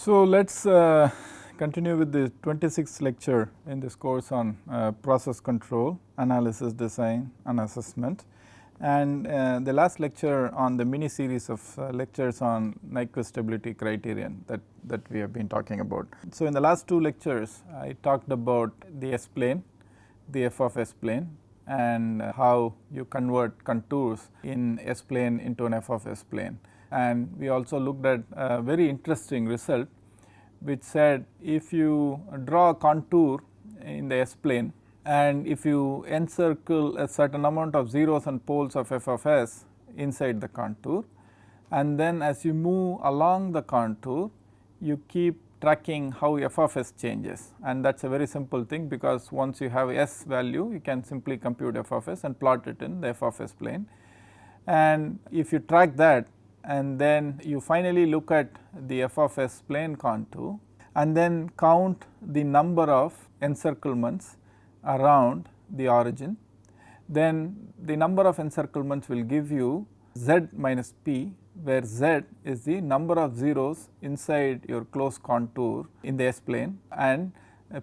So, let us continue with the 26th lecture in this course on process control, analysis, design and assessment, and the last lecture on the mini series of lectures on Nyquist stability criterion that we have been talking about. So, in the last two lectures I talked about the S plane, the f of S plane, and how you convert contours in S plane into an f of S plane. And we also looked at a very interesting result which said if you draw a contour in the S plane and if you encircle a certain amount of zeros and poles of f of S inside the contour, and then as you move along the contour you keep tracking how f of S changes, and that is a very simple thing because once you have S value you can simply compute f of S and plot it in the f of S plane. And if you track that and then you finally look at the f of S plane contour and then count the number of encirclements around the origin, then the number of encirclements will give you z minus p, where z is the number of zeros inside your closed contour in the S plane and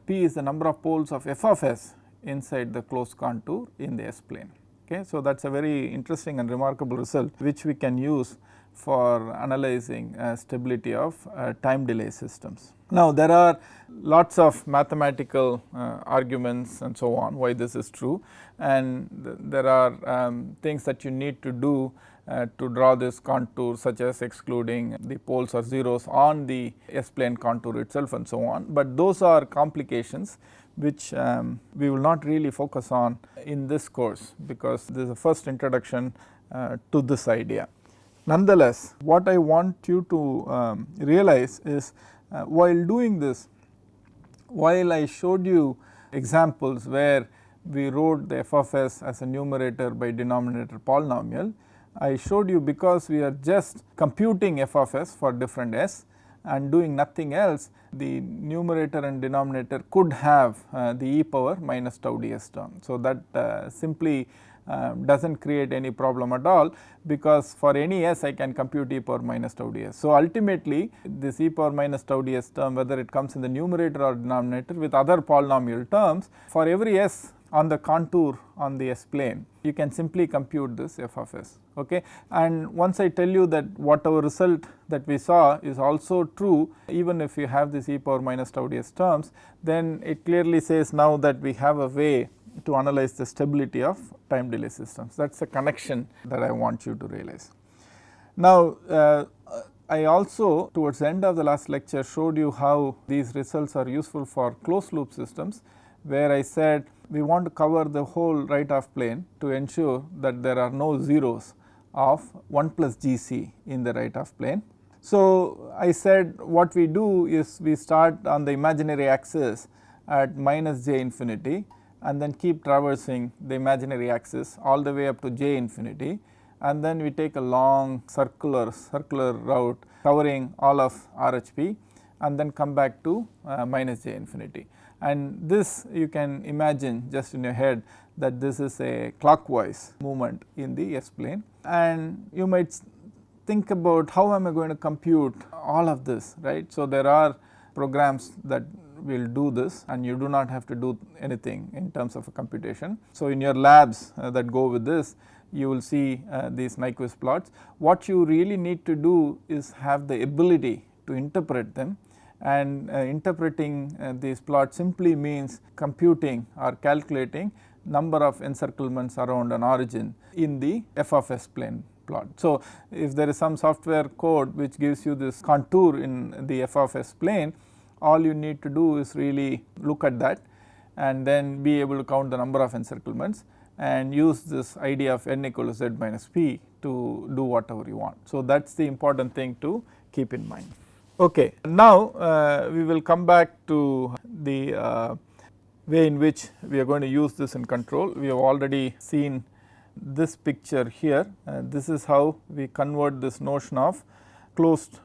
p is the number of poles of f of S inside the closed contour in the S plane. Okay. So, that is a very interesting and remarkable result which we can use for analyzing stability of time delay systems. Now, there are lots of mathematical arguments and so on why this is true, and there are things that you need to do to draw this contour, such as excluding the poles or zeros on the S plane contour itself and so on, but those are complications which we will not really focus on in this course because this is the first introduction to this idea. Nonetheless, what I want you to realize is while doing this, while I showed you examples where we wrote the f of S as a numerator by denominator polynomial, I showed you because we are just computing f of S for different S and doing nothing else, the numerator and denominator could have the e power minus tau ds term. So, that simply does not create any problem at all because for any S I can compute e power minus tau ds. So, ultimately this e power minus tau ds term, whether it comes in the numerator or denominator with other polynomial terms, for every S on the contour on the S plane you can simply compute this f of S. Okay. And once I tell you that whatever result that we saw is also true even if you have this e power minus tau ds terms, then it clearly says now that we have a way to analyze the stability of time delay systems. That is a connection that I want you to realize. Now, I also towards the end of the last lecture showed you how these results are useful for closed loop systems, where I said we want to cover the whole right half plane to ensure that there are no zeros of 1 plus GC in the right half plane. So, I said what we do is we start on the imaginary axis at minus j infinity and then keep traversing the imaginary axis all the way up to j infinity, and then we take a long circular route covering all of RHP and then come back to minus j infinity. And this you can imagine just in your head that this is a clockwise movement in the S plane, and you might think about how am I going to compute all of this, right. So, there are programs that will do this and you do not have to do anything in terms of a computation. So, in your labs that go with this you will see these Nyquist plots. What you really need to do is have the ability to interpret them, and interpreting these plots simply means computing or calculating number of encirclements around an origin in the f of S plane plot. So, if there is some software code which gives you this contour in the f of S plane, all you need to do is really look at that and then be able to count the number of encirclements and use this idea of n equals z minus p to do whatever you want. So, that is the important thing to keep in mind. Okay. Now, we will come back to the way in which we are going to use this in control. We have already seen this picture here. This is how we convert this notion of closed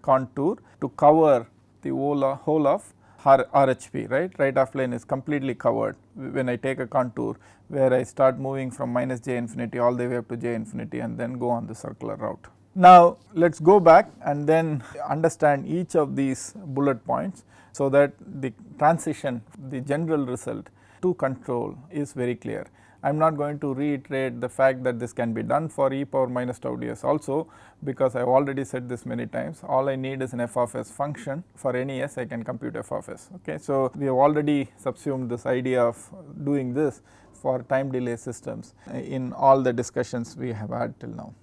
contour to cover the whole of RHP, right half plane is completely covered when I take a contour where I start moving from minus j infinity all the way up to j infinity and then go on the circular route. Now, let us go back and then understand each of these bullet points, so that the transition, the general result to control is very clear. I am not going to reiterate the fact that this can be done for e power minus tau ds also, because I have already said this many times. All I need is an f of s function. For any s I can compute f of s. Okay. So, we have already subsumed this idea of doing this for time delay systems in all the discussions we have had till now.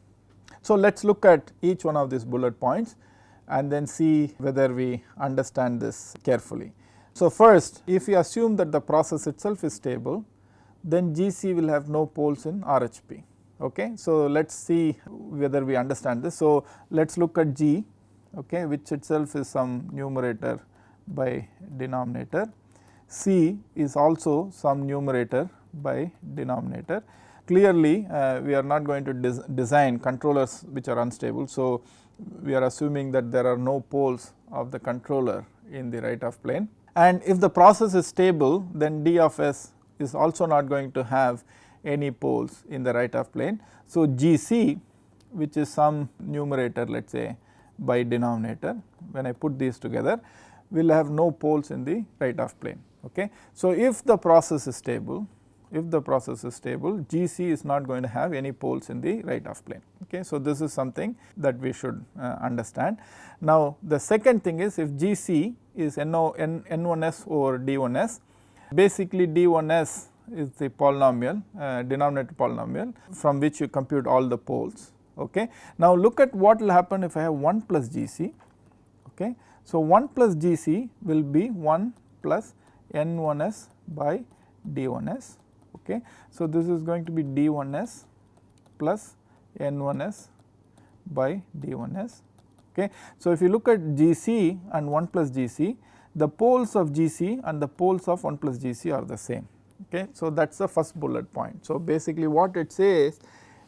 So, let us look at each one of these bullet points and then see whether we understand this carefully. So, first, if we assume that the process itself is stable, then GC will have no poles in RHP. Okay. So, let us see whether we understand this. So, let us look at G, okay, which itself is some numerator by denominator. C is also some numerator by denominator. Clearly, we are not going to design controllers which are unstable. So, we are assuming that there are no poles of the controller in the right of plane, and if the process is stable, then D of s is also not going to have any poles in the right of plane. So, GC, which is some numerator, let us say by denominator, when I put these together, will have no poles in the right of plane. Okay. So, if the process is stable, GC is not going to have any poles in the right of plane. Okay. So, this is something that we should understand. Now, the second thing is, if GC is N1s over D1s, basically D1s is the polynomial, denominator polynomial, from which you compute all the poles. Okay. Now, look at what will happen if I have 1 plus GC. Okay. So, 1 plus GC will be 1 plus N1s by D1s. Okay. So, this is going to be D1s plus N1s by D1s. Okay. So, if you look at GC and 1 plus GC, the poles of GC and the poles of 1 plus GC are the same. Okay. So, that is the first bullet point. So, basically what it says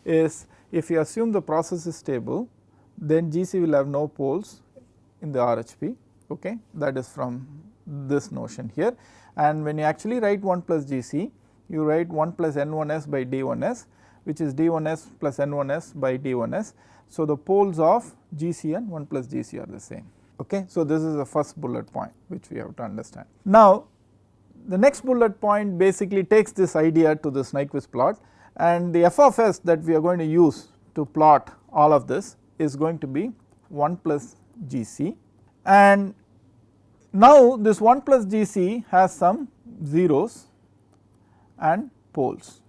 is, if you assume the process is stable, then GC will have no poles in the RHP. Okay. That is from this notion here, and when you actually write 1 plus GC, you write 1 plus N1s by D1s, which is D1s plus N1s by D1s. So, the poles of GC and 1 plus GC are the same. Okay. So, this is the first bullet point which we have to understand. Now, the next bullet point basically takes this idea to this Nyquist plot, and the f of s that we are going to use to plot all of this is going to be 1 plus GC, and now this 1 plus GC has some zeros and poles.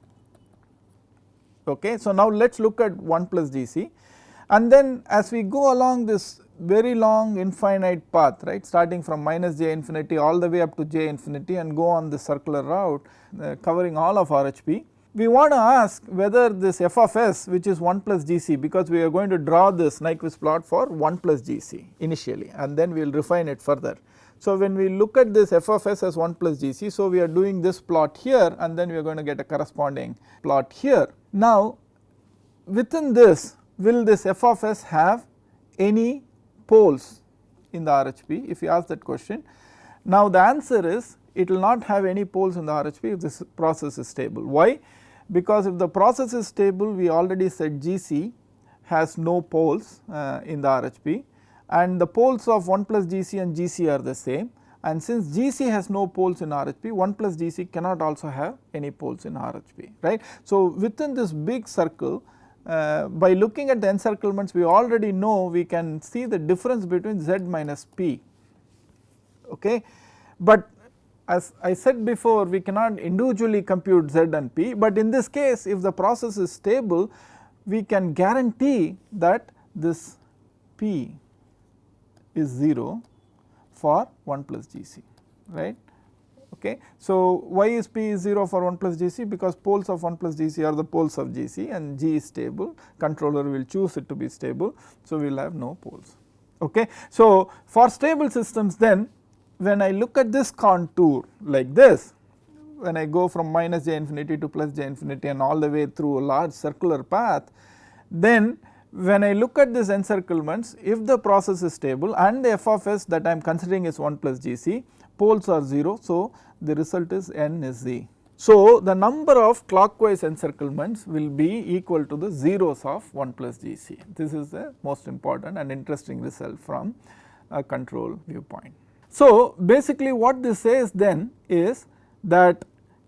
Okay. So, now let us look at 1 plus GC, and then as we go along this very long infinite path, right, starting from minus j infinity all the way up to j infinity and go on the circular route covering all of RHP, we want to ask whether this f of s, which is 1 plus GC, because we are going to draw this Nyquist plot for 1 plus GC initially, and then we will refine it further. So, when we look at this f of s as 1 plus GC, so we are doing this plot here, and then we are going to get a corresponding plot here. Now, within this, will this f of s have any poles in the RHP, if you ask that question? Now, the answer is, it will not have any poles in the RHP if this process is stable. Why? Because if the process is stable, we already said GC has no poles in the RHP, and the poles of 1 plus GC and GC are the same, and since GC has no poles in RHP, 1 plus GC cannot also have any poles in RHP, right. So, within this big circle, by looking at the encirclements, we already know we can see the difference between Z minus P. Okay. But as I said before, we cannot individually compute Z and P, but in this case, if the process is stable, we can guarantee that this P is 0 for 1 plus GC, right. Okay. So, why is P is 0 for 1 plus GC? Because poles of 1 plus GC are the poles of GC, and G is stable, controller will choose it to be stable. So, we will have no poles. Okay. So, for stable systems, then when I look at this contour like this, when I go from minus j infinity to plus j infinity and all the way through a large circular path, then when I look at this encirclements, if the process is stable and the f of s that I am considering is 1 plus GC, poles are 0. So, the result is n is z. So, the number of clockwise encirclements will be equal to the zeros of 1 plus GC. This is the most important and interesting result from a control viewpoint. So, basically what this says then is that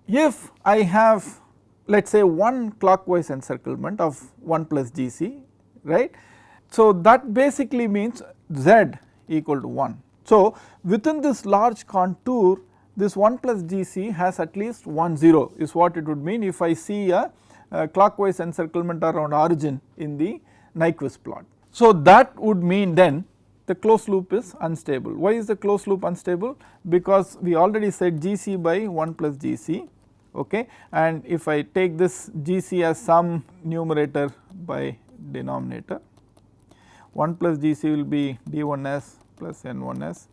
if I have, let us say, one clockwise encirclement of 1 plus GC, right. So, that basically means Z equal to 1. So, within this large contour, this 1 plus GC has at least one 0 is what it would mean if I see a clockwise encirclement around origin in the Nyquist plot. So, that would mean then the closed loop is unstable. Why is the closed loop unstable? Because we already said GC by 1 plus GC, okay, and if I take this GC as some numerator by denominator, 1 plus GC will be D1S plus N1S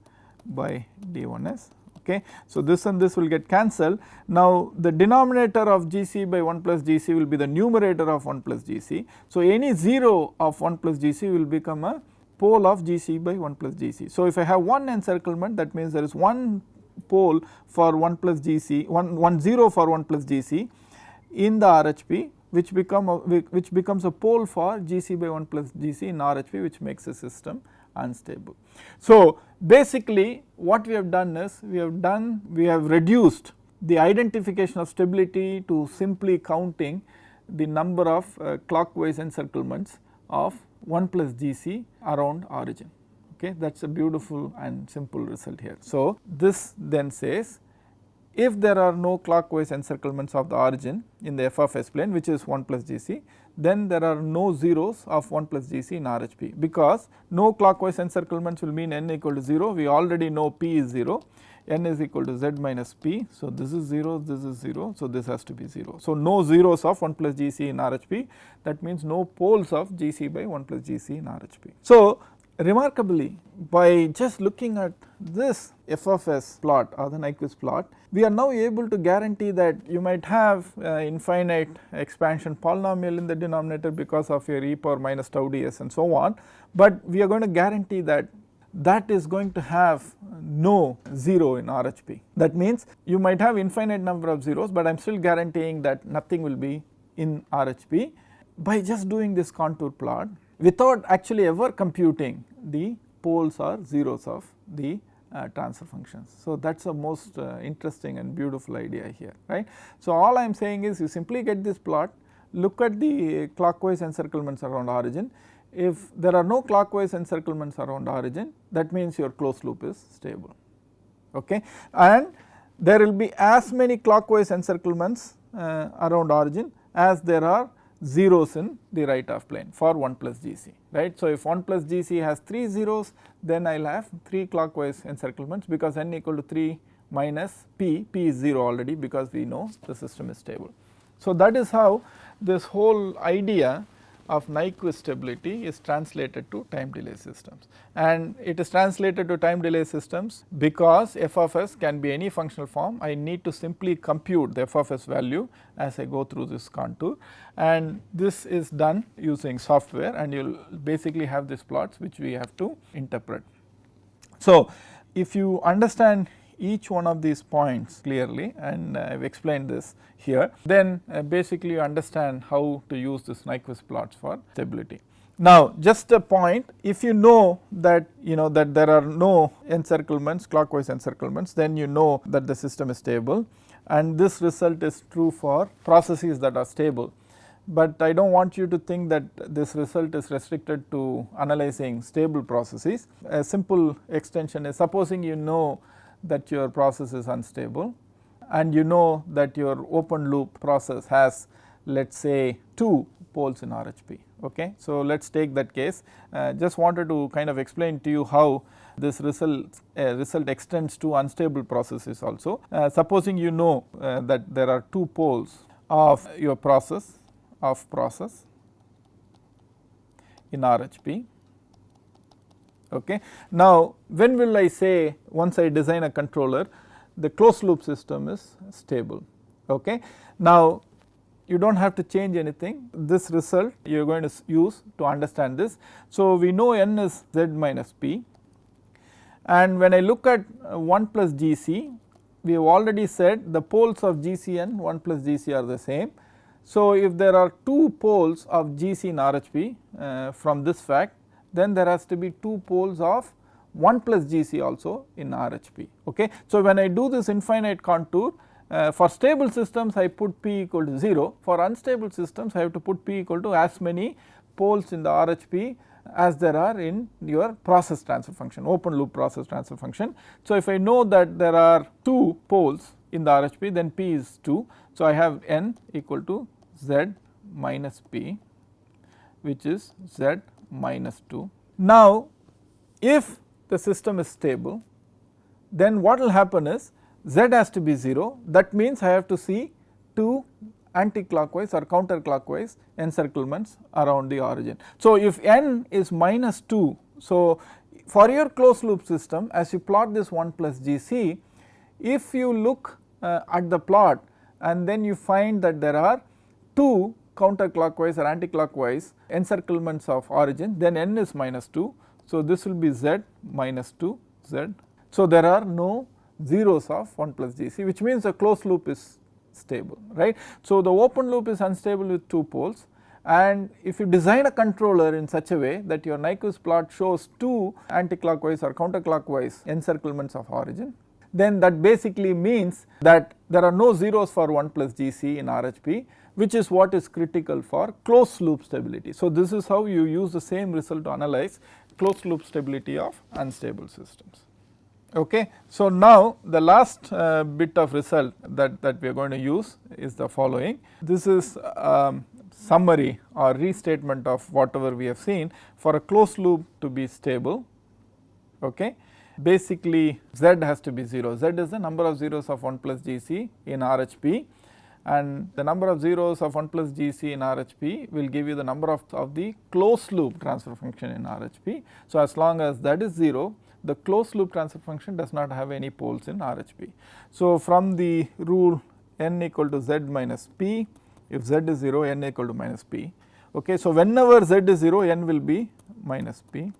by D1S. Okay. So, this and this will get cancelled. Now, the denominator of GC by 1 plus GC will be the numerator of 1 plus GC. So, any 0 of 1 plus GC will become a pole of GC by 1 plus GC. So, if I have one encirclement, that means there is one pole for 1 plus GC, one 0 for 1 plus GC in the RHP, which becomes a pole for GC by 1 plus GC in RHP, which makes the system unstable. So, basically what we have done is we have reduced the identification of stability to simply counting the number of clockwise encirclements of 1 plus GC around origin. Okay, that is a beautiful and simple result here. So, this then says if there are no clockwise encirclements of the origin in the f of s plane, which is 1 plus GC, then there are no zeros of 1 plus GC in RHP, because no clockwise encirclements will mean n equal to 0. We already know p is 0, n is equal to z minus p. So, this is 0, this is 0. So, this has to be 0. So, no zeros of 1 plus GC in RHP, that means no poles of GC by 1 plus GC in RHP. So, remarkably, by just looking at this f of s plot or the Nyquist plot, we are now able to guarantee that you might have infinite expansion polynomial in the denominator because of your e power minus tau ds and so on, but we are going to guarantee that that is going to have no 0 in RHP. That means you might have infinite number of zeros, but I am still guaranteeing that nothing will be in RHP by just doing this contour plot without actually ever computing the poles or zeros of the transfer functions. So, that is the most interesting and beautiful idea here, right. So, all I am saying is you simply get this plot, look at the clockwise encirclements around origin. If there are no clockwise encirclements around origin, that means your closed loop is stable, okay. And there will be as many clockwise encirclements around origin as there are zeros in the right half plane for 1 plus GC, right. So, if 1 plus GC has 3 zeros, then I will have 3 clockwise encirclements, because n equal to 3 minus p is 0 already, because we know the system is stable. So, that is how this whole idea of Nyquist stability is translated to time delay systems, and it is translated to time delay systems because f of s can be any functional form. I need to simply compute the f of s value as I go through this contour, and this is done using software, and you will basically have these plots which we have to interpret. So, if you understand each one of these points clearly, and I have explained this here, then basically you understand how to use this Nyquist plots for stability. Now, just a point, if you know that there are no encirclements, clockwise encirclements, then you know that the system is stable, and this result is true for processes that are stable. But I do not want you to think that this result is restricted to analyzing stable processes. A simple extension is, supposing you know that your process is unstable and you know that your open loop process has, let us say, 2 poles in RHP. Okay. So, let us take that case. Just wanted to kind of explain to you how this result extends to unstable processes also. Supposing you know that there are 2 poles of your process in RHP. Okay. Now, when will I say, once I design a controller, the closed loop system is stable? Okay. Now, you do not have to change anything. This result you are going to use to understand this. So, we know n is z minus p, and when I look at 1 plus GC, we have already said the poles of GC and 1 plus GC are the same. So, if there are 2 poles of GC in RHP from this fact, then there has to be 2 poles of 1 plus GC also in RHP. Okay. So, when I do this infinite contour, for stable systems I put P equal to 0, for unstable systems I have to put P equal to as many poles in the RHP as there are in your process transfer function, open loop process transfer function. So, if I know that there are 2 poles in the RHP, then P is 2. So, I have N equal to Z minus P, which is Z minus 2. Now, if the system is stable, then what will happen is Z has to be 0, that means I have to see 2 anti-clockwise or counterclockwise encirclements around the origin. So, if N is minus 2, so for your closed loop system, as you plot this 1 plus GC, if you look at the plot and then you find that there are 2 counterclockwise or anti-clockwise encirclements of origin, then N is minus 2. So, this will be Z minus 2 Z. So, there are no zeros of 1 plus GC, which means the closed loop is stable, right. So, the open loop is unstable with 2 poles, and if you design a controller in such a way that your Nyquist plot shows 2 anti-clockwise or counterclockwise encirclements of origin, then that basically means that there are no zeros for 1 plus GC in RHP, which is what is critical for closed loop stability. So, this is how you use the same result to analyze closed loop stability of unstable systems. Okay. So, now the last bit of result that we are going to use is the following. This is summary or restatement of whatever we have seen. For a closed loop to be stable, okay, basically Z has to be 0. Z is the number of zeros of 1 plus GC in RHP, and the number of zeros of 1 plus GC in RHP will give you the number of the closed loop transfer function in RHP. So, as long as that is 0, the closed loop transfer function does not have any poles in RHP. So, from the rule N equal to Z minus P, if Z is 0, N equal to minus P. Okay. So, whenever Z is 0, N will be minus P.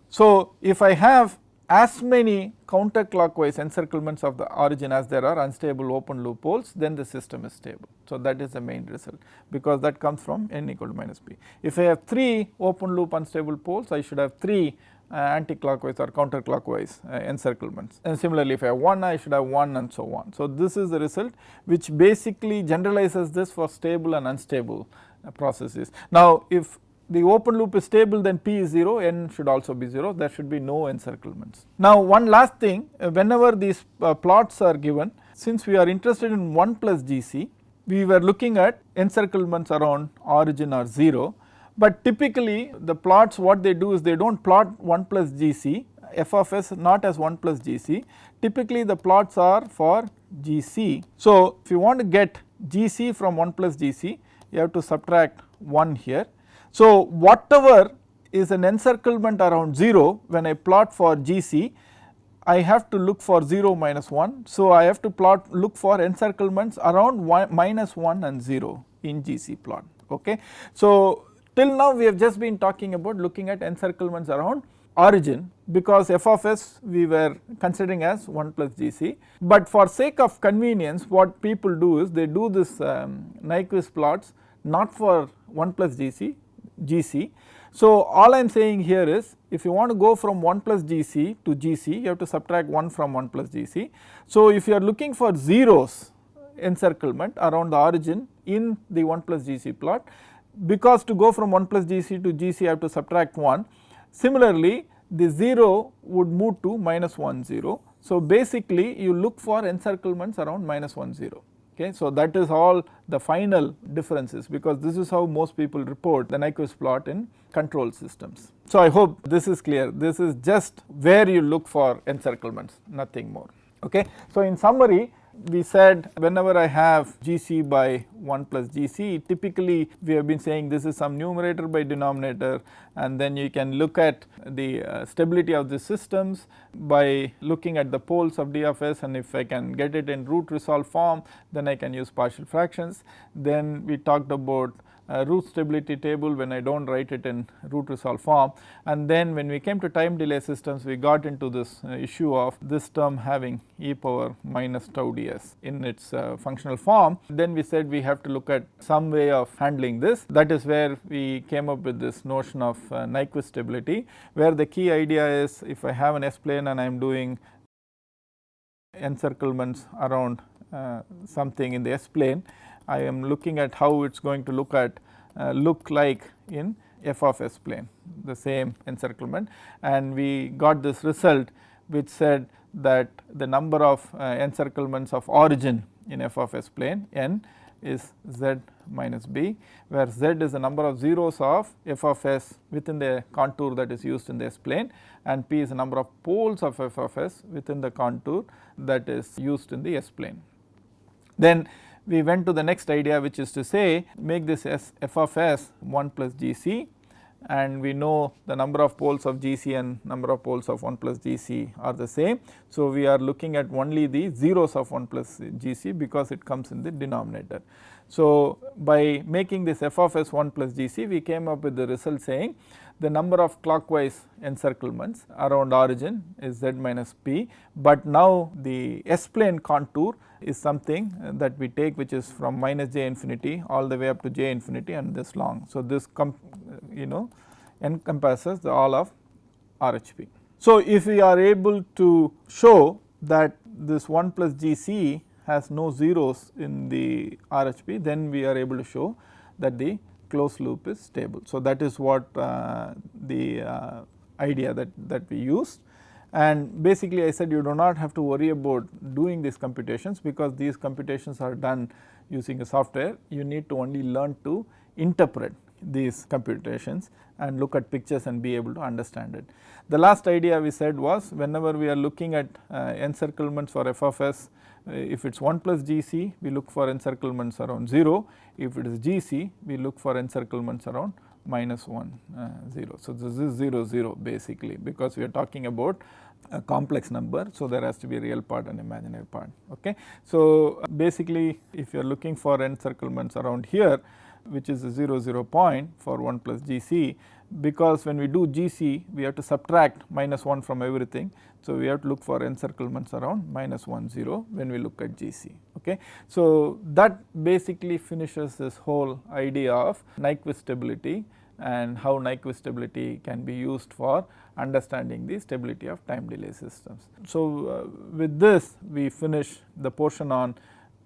So, if I have as many counterclockwise encirclements of the origin as there are unstable open loop poles, then the system is stable. So, that is the main result, because that comes from N equal to minus P. If I have 3 open loop unstable poles, I should have 3 anti-clockwise or counterclockwise encirclements, and similarly if I have 1, I should have 1, and so on. So, this is the result which basically generalizes this for stable and unstable processes. Now, if the open loop is stable, then P is 0, N should also be 0, there should be no encirclements. Now, one last thing, whenever these plots are given, since we are interested in 1 plus GC, we were looking at encirclements around origin are 0, but typically the plots, what they do is they do not plot 1 plus GC, f of s not as 1 plus GC, typically the plots are for GC. So, if you want to get GC from 1 plus GC, you have to subtract 1 here. So, whatever is an encirclement around 0, when I plot for GC, I have to look for 0 minus 1. So, I have to look for encirclements around minus 1 and 0 in GC plot. Okay. So, till now we have just been talking about looking at encirclements around origin, because f of s we were considering as 1 plus GC, but for sake of convenience what people do is they do this Nyquist plots not for 1 plus GC. So, all I am saying here is if you want to go from 1 plus GC to GC, you have to subtract 1 from 1 plus GC. So, if you are looking for zeros encirclement around the origin in the 1 plus GC plot, because to go from 1 plus GC to GC I have to subtract 1. Similarly, the 0 would move to minus 1 0. So, basically you look for encirclements around minus 1 0. Okay. So, that is all the final differences, because this is how most people report the Nyquist plot in control systems. So, I hope this is clear. This is just where you look for encirclements, nothing more. Okay. So, in summary, we said whenever I have GC by 1 plus GC, typically we have been saying this is some numerator by denominator, and then you can look at the stability of the systems by looking at the poles of D of s, and if I can get it in root resolved form, then I can use partial fractions. Then we talked about root stability table when I do not write it in root resolve form. And then when we came to time delay systems, we got into this issue of this term having e power minus tau ds in its functional form. Then we said we have to look at some way of handling this. That is where we came up with this notion of Nyquist stability, where the key idea is if I have an S plane and I am doing encirclements around something in the S plane, I am looking at how it is going to look like in f of S plane, the same encirclement, and we got this result which said that the number of encirclements of origin in f of S plane n is z minus b, where z is the number of zeros of f of S within the contour that is used in the S plane, and p is the number of poles of f of S within the contour that is used in the S plane. Then we went to the next idea, which is to say make this f of S 1 plus g c, and we know the number of poles of g c and number of poles of 1 plus g c are the same. So, we are looking at only the zeros of 1 plus g c because it comes in the denominator. So, by making this f of S 1 plus g c, we came up with the result saying the number of clockwise encirclements around origin is z minus p, but now the S plane contour is something that we take which is from minus j infinity all the way up to j infinity and this long. So, this encompasses all of RHP. So, if we are able to show that this 1 plus g c has no zeros in the RHP, then we are able to show that the closed loop is stable. So, that is what the idea that we used, and basically I said you do not have to worry about doing these computations because these computations are done using a software. You need to only learn to interpret these computations and look at pictures and be able to understand it. The last idea we said was whenever we are looking at encirclements for f of S, if it is 1 plus g c, we look for encirclements around 0. If it is g c, we look for encirclements around minus 1 0. So, this is 0 0 basically because we are talking about a complex number. So, there has to be a real part and imaginary part. Okay. So, basically if you are looking for encirclements around here, which is a 0 0 point for 1 plus g c, because when we do g c we have to subtract minus 1 from everything. So, we have to look for encirclements around minus 1 0 when we look at g c. Okay. So, that basically finishes this whole idea of Nyquist stability and how Nyquist stability can be used for understanding the stability of time delay systems. So, with this we finish the portion on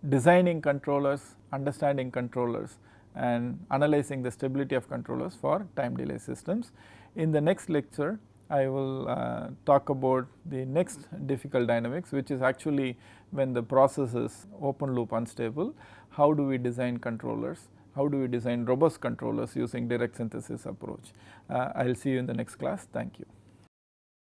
designing controllers, understanding controllers and analyzing the stability of controllers for time delay systems. In the next lecture I will talk about the next difficult dynamics, which is actually when the process is open loop unstable, how do we design controllers, how do we design robust controllers using direct synthesis approach. I will see you in the next class. Thank you.